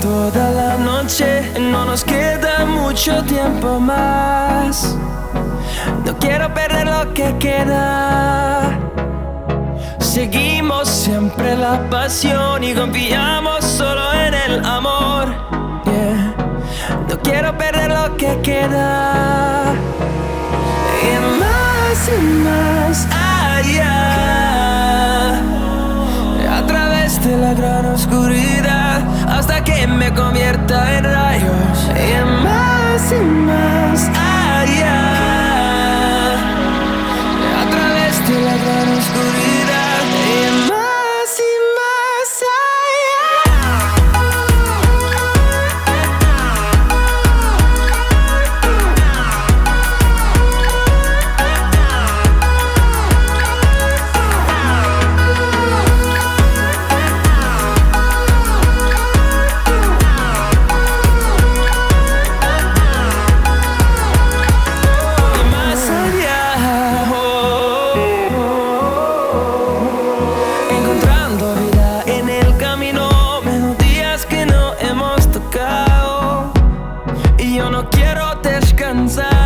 toda la noche, no nos queda mucho tiempo más. No quiero perder lo que queda. Seguimos siempre la pasión y confiamos solo en el amor. Yeah. No quiero perder lo que queda. Y más allá, a través de la gran oscuridad, hasta que me convierta en rayos. Y más allá, a través de la gran oscuridad. Y más yo no quiero descansar.